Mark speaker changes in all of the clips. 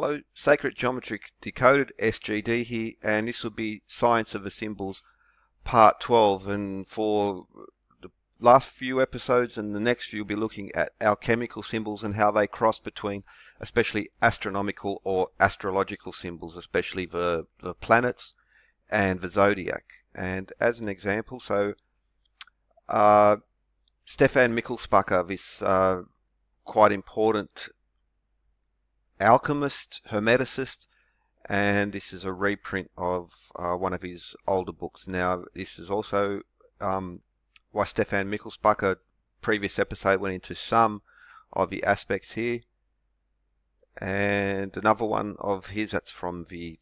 Speaker 1: Hello, Sacred Geometry Decoded, SGD here, and this will be Science of the Symbols Part 12. And for the last few episodes and the next few, we'll be looking at alchemical symbols and how they cross between especially astronomical or astrological symbols, especially the planets and the zodiac. And as an example, Stephan Michelspacher, this quite important alchemist, hermeticist, and this is a reprint of one of his older books. Now, this is also why Stephan Michelspacher, previous episode, went into some of the aspects here. And another one of his that's from the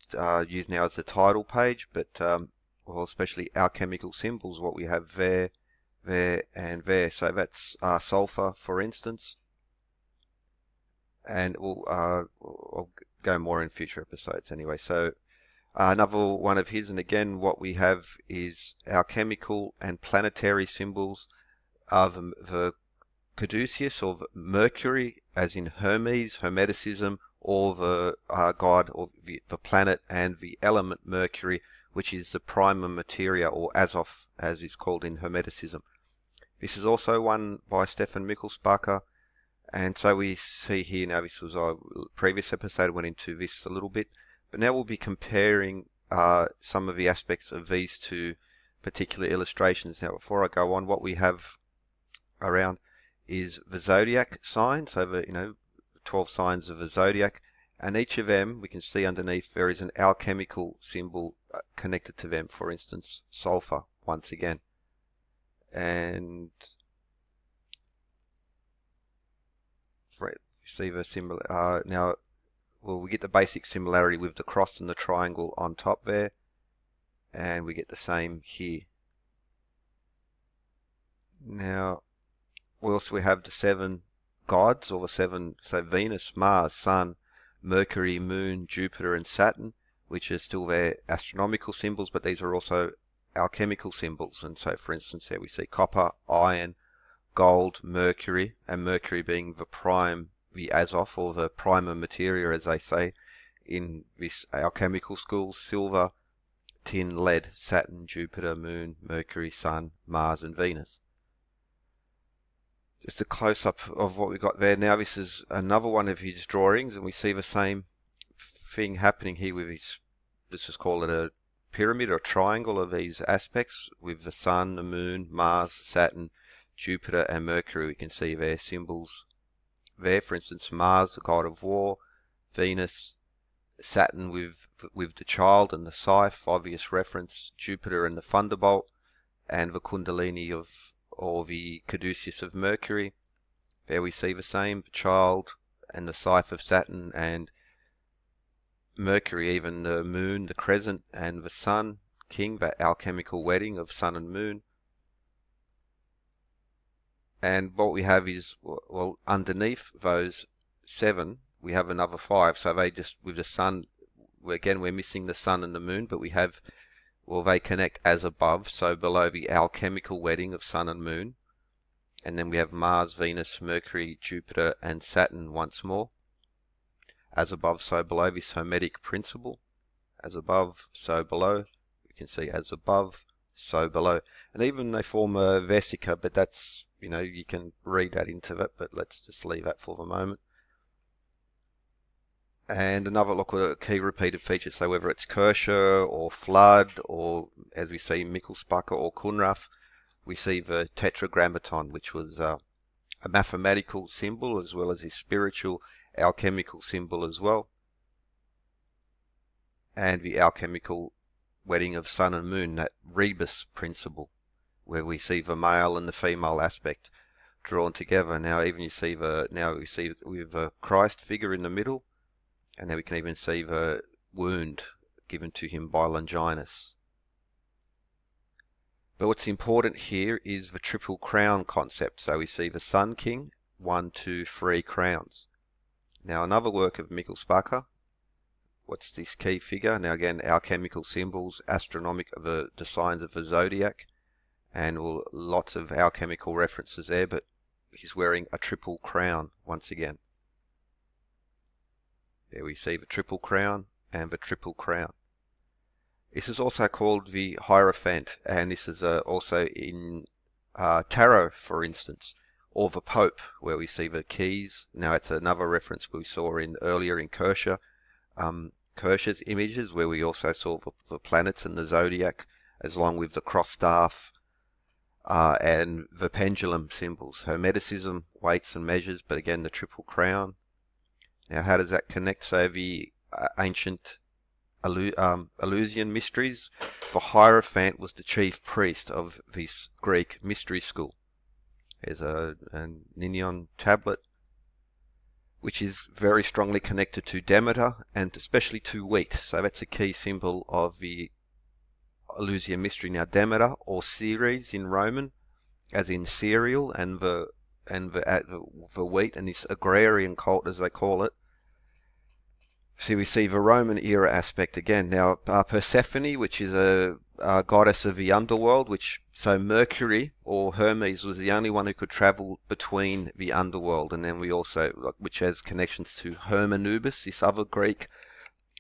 Speaker 1: used now as the title page, but well, especially alchemical symbols, what we have there, and there. So that's sulfur, for instance. And I'll go more in future episodes anyway. So another one of his, and again what we have is alchemical and planetary symbols of the caduceus, or the Mercury, as in Hermes, Hermeticism, or the god, or the planet, and the element Mercury, which is the prima materia, or Azoph, as is called in Hermeticism. This is also one by Stephan Michelspacher. And so we see here, now this was our previous episode, went into this a little bit, but now we'll be comparing some of the aspects of these two particular illustrations. Now before I go on, what we have around is the zodiac sign, so the 12 signs of the zodiac, and each of them we can see underneath there is an alchemical symbol connected to them, for instance sulfur once again. And you see the similar now we get the basic similarity with the cross and the triangle on top there, and we get the same here. Now we have the 7 gods, or the 7, so Venus, Mars, Sun, Mercury, Moon, Jupiter and Saturn, which are still their astronomical symbols, but these are also alchemical symbols. And so for instance here we see copper, iron, gold, mercury, and mercury being the Azoph, or the prima materia, as they say in this alchemical school, silver, tin, lead, Saturn, Jupiter, Moon, Mercury, Sun, Mars and Venus. Just a close-up of what we got there. Now this is another one of his drawings, and we see the same thing happening here with his, let's just call it a pyramid or triangle of these aspects, with the Sun, the Moon, Mars, Saturn, Jupiter and Mercury. We can see their symbols there. For instance, Mars, the god of war, Venus, Saturn with the child and the scythe, obvious reference, Jupiter and the thunderbolt, and the Kundalini or the caduceus of Mercury. There we see the same, the child and the scythe of Saturn, and Mercury, even the moon, the crescent, and the sun, king, that alchemical wedding of sun and moon. And what we have is, well, underneath those 7, we have another 5. So they just, with the sun, again, we're missing the sun and the moon, but we have, well, they connect as above, so below the alchemical wedding of sun and moon. And then we have Mars, Venus, Mercury, Jupiter, and Saturn once more. As above, so below, this Hermetic principle. As above, so below. We can see as above, so below. And even they form a vesica, but that's, you can read that into that, but let's just leave that for the moment. And another look at a key repeated feature, so whether it's Kircher or Flood, or as we see Michelspacher or Kunraf, we see the tetragrammaton, which was a mathematical symbol as well as a spiritual alchemical symbol as well. And the alchemical wedding of sun and moon, that rebus principle, where we see the male and the female aspect drawn together. Now even we see with the Christ figure in the middle, and then we can even see the wound given to him by Longinus. But what's important here is the triple crown concept. So we see the Sun King, 1, 2, 3 crowns. Now another work of Michelspacher, what's this key figure? Now again, alchemical symbols, astronomical, the signs of the zodiac, and lots of alchemical references there, but he's wearing a triple crown once again. There we see the triple crown and the triple crown. This is also called the hierophant, and this is also in tarot, for instance, or the Pope, where we see the keys. Now it's another reference we saw earlier in Kircher, Kircher's images, where we also saw the planets and the zodiac, as along with the cross staff and the pendulum symbols. Hermeticism, weights and measures, but again the triple crown. Now how does that connect? So the ancient Eleusian mysteries, the hierophant was the chief priest of this Greek mystery school. There's a Ninion tablet which is very strongly connected to Demeter and especially to wheat. So that's a key symbol of the Eleusian mystery. Now Demeter, or Ceres in Roman, as in cereal, and the wheat, and this agrarian cult as they call it. So we see the Roman era aspect again. Now Persephone, which is a goddess of the underworld, so Mercury or Hermes was the only one who could travel between the underworld, and then we also, which has connections to Hermanubis, this other Greek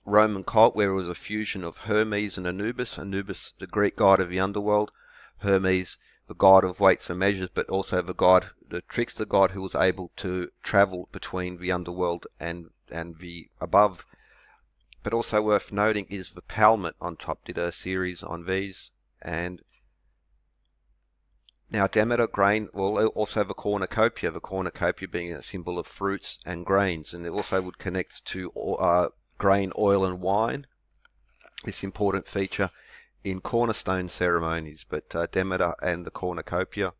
Speaker 1: Roman cult where it was a fusion of Hermes and Anubis. Anubis, the Greek god of the underworld, Hermes, the god of weights and measures, but also the trickster god who was able to travel between the underworld and the above. But also worth noting is the Palmet on top. Did a series on these. And now Demeter, grain, well, also the cornucopia being a symbol of fruits and grains, and it also would connect to grain, oil and wine, this important feature in cornerstone ceremonies. But Demeter and the cornucopia,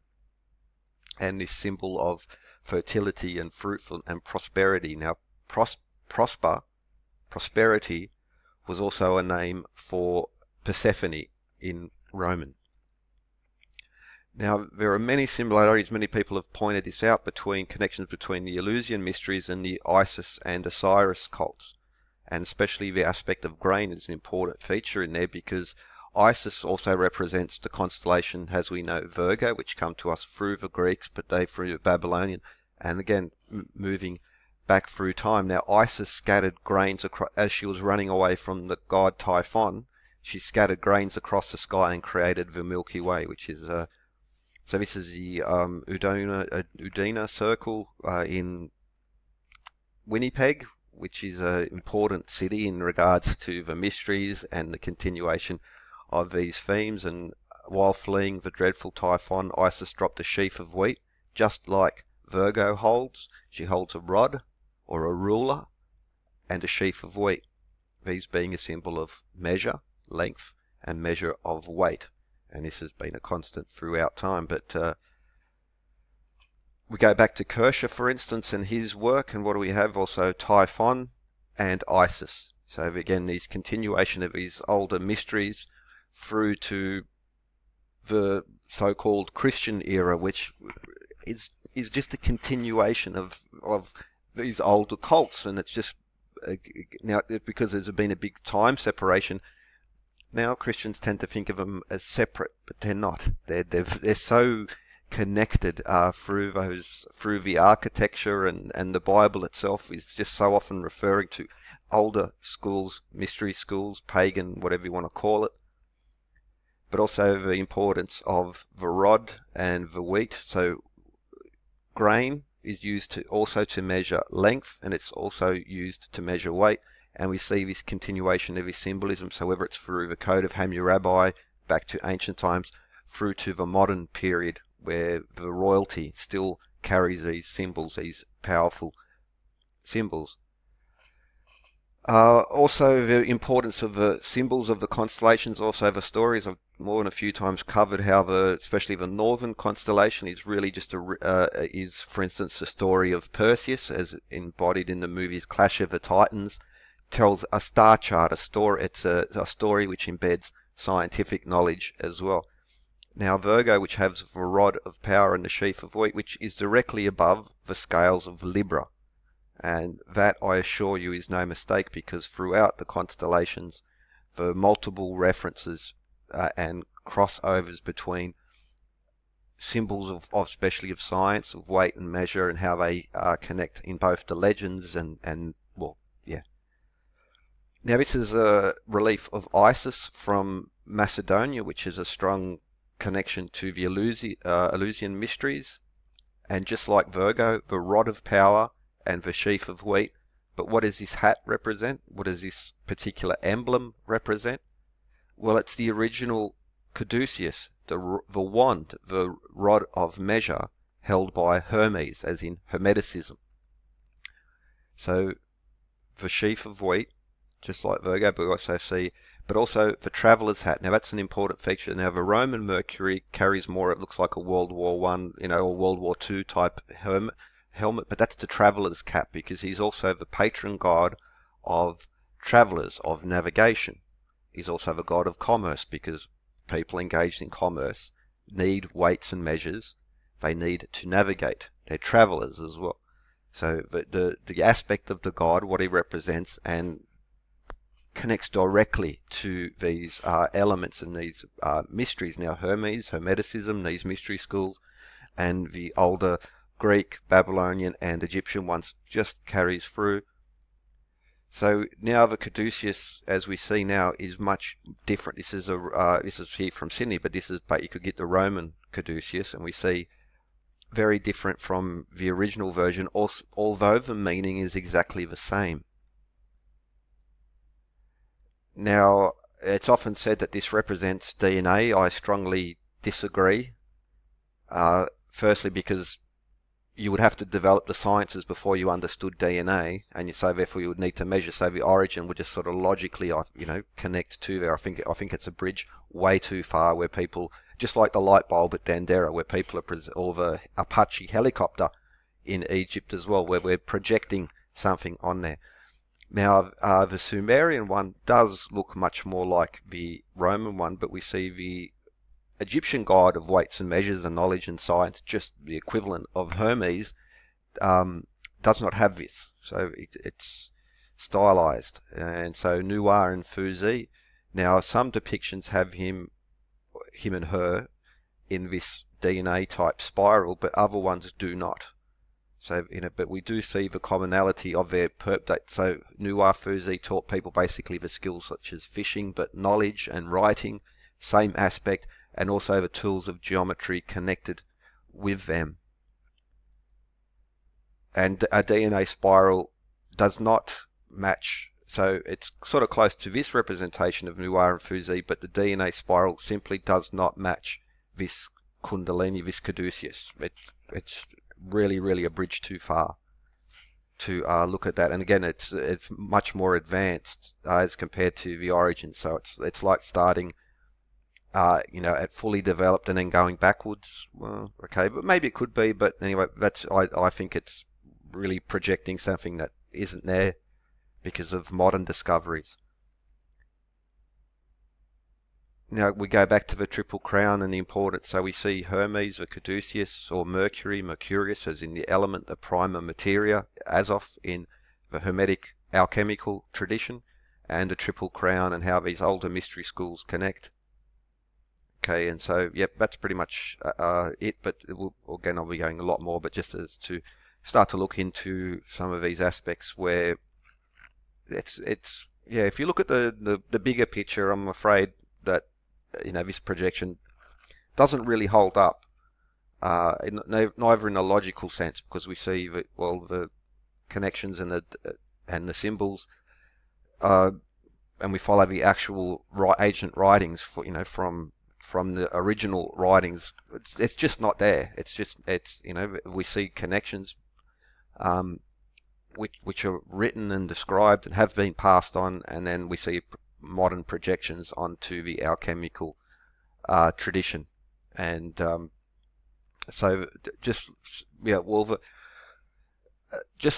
Speaker 1: and this symbol of fertility and fruitful and prosperity. Now prosperity was also a name for Persephone in Roman. Now there are many similarities, many people have pointed this out, connections between the Eleusian mysteries and the Isis and Osiris cults, and especially the aspect of grain is an important feature in there, because Isis also represents the constellation, as we know, Virgo, which come to us through the Greeks, but they through the Babylonian, and again moving back through time. Now Isis scattered grains across, as she was running away from the god Typhon, she scattered grains across the sky and created the Milky Way, which is so this is the Udina circle in Winnipeg, which is an important city in regards to the mysteries and the continuation of these themes. And while fleeing the dreadful Typhon, Isis dropped a sheaf of wheat, just like Virgo holds. She holds a rod or a ruler and a sheaf of wheat, these being a symbol of measure, length, and measure of weight. And this has been a constant throughout time. But we go back to Kircher, for instance, and his work, and what do we have? Also Typhon and Isis. So again, these continuation of these older mysteries through to the so-called Christian era, which is just a continuation of these older cults. And it's just now, because there's been a big time separation, now Christians tend to think of them as separate, but they're not. They're so connected through the architecture, and the Bible itself is just so often referring to older schools, mystery schools, pagan, whatever you want to call it. But also the importance of the rod and the wheat. So grain is used also to measure length, and it's also used to measure weight. And we see this continuation of his symbolism. So whether it's through the Code of Hammurabi, back to ancient times, through to the modern period, where the royalty still carries these symbols, these powerful symbols. Also the importance of the symbols of the constellations, also the stories. I've more than a few times covered how especially the northern constellation is really just is, for instance, the story of Perseus, as embodied in the movies Clash of the Titans, tells a star chart, a story. It's a story which embeds scientific knowledge as well. Now Virgo, which has the rod of power and the sheaf of wheat, which is directly above the scales of Libra. And that, I assure you, is no mistake, because throughout the constellations, the multiple references and crossovers between symbols of especially of science, of weight and measure, and how they connect in both the legends and well, yeah, Now this is a relief of Isis from Macedonia, which is a strong connection to the Eleusian mysteries. And just like Virgo, the rod of power and the sheaf of wheat. But what does this hat represent? What does this particular emblem represent? Well, it's the original caduceus, the wand, the rod of measure held by Hermes, as in Hermeticism. So the sheaf of wheat, just like Virgo, but we also see, but also the traveller's hat. Now that's an important feature. Now the Roman Mercury carries more, it looks like a World War One, or World War Two type helmet, but that's the traveller's cap because he's also the patron god of travellers, of navigation. He's also the god of commerce because people engaged in commerce need weights and measures. They need to navigate. They're travellers as well. So the aspect of the god, what he represents, and connects directly to these elements and these mysteries. Now Hermes, Hermeticism, these mystery schools, and the older Greek, Babylonian, and Egyptian ones just carries through. So now the caduceus, as we see now, is much different. This is here from Sydney, but you could get the Roman caduceus, and we see very different from the original version, although the meaning is exactly the same. Now, it's often said that this represents DNA. I strongly disagree. Firstly, because you would have to develop the sciences before you understood DNA, and so therefore you would need to measure. So the origin would just sort of logically, connect to there. I think it's a bridge way too far, where people, just like the light bulb at Dandera, where people or the Apache helicopter in Egypt as well, where we're projecting something on there. Now, the Sumerian one does look much more like the Roman one, but we see the Egyptian god of weights and measures and knowledge and science, just the equivalent of Hermes, does not have this. So it's stylized. And so Nuar and Fuzi, now some depictions have him and her in this DNA type spiral, but other ones do not. So, but we do see the commonality of their perp. So Nuar Fuzi taught people basically the skills such as fishing, but knowledge and writing, same aspect, and also the tools of geometry connected with them. And a DNA spiral does not match, so it's sort of close to this representation of Nuar and Fuzi, but the DNA spiral simply does not match this Kundalini, this caduceus. It's really a bridge too far to look at that. And again, it's much more advanced as compared to the origin. So it's like starting at fully developed and then going backwards. Well, okay, but maybe it could be. But anyway, I think it's really projecting something that isn't there because of modern discoveries. Now we go back to the Triple Crown and the importance. So we see Hermes, the caduceus, or Mercury, Mercurius, as in the element, the prima materia, Azoth in the Hermetic alchemical tradition, and the Triple Crown and how these older mystery schools connect. Okay, and so, yep, that's pretty much it, but again, I'll be going a lot more, but just as to start to look into some of these aspects where yeah, if you look at the bigger picture, I'm afraid that this projection doesn't really hold up, neither in a logical sense, because we see that, well, the connections and the symbols, and we follow the actual ancient writings from the original writings. It's just not there. We see connections which are written and described and have been passed on, and then we see modern projections onto the alchemical tradition. And so just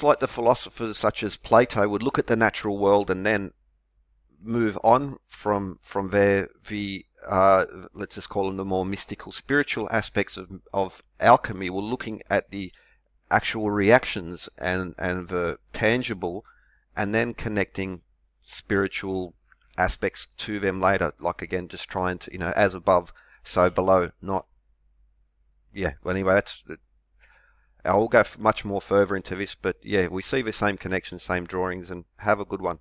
Speaker 1: like the philosophers such as Plato would look at the natural world and then move on from there, the let's just call them the more mystical spiritual aspects of alchemy, we're looking at the actual reactions and the tangible, and then connecting spiritual aspects to them later, like again just trying to as above so below, not well, anyway, I'll go much more further into this, but yeah, we see the same connections, same drawings, and have a good one.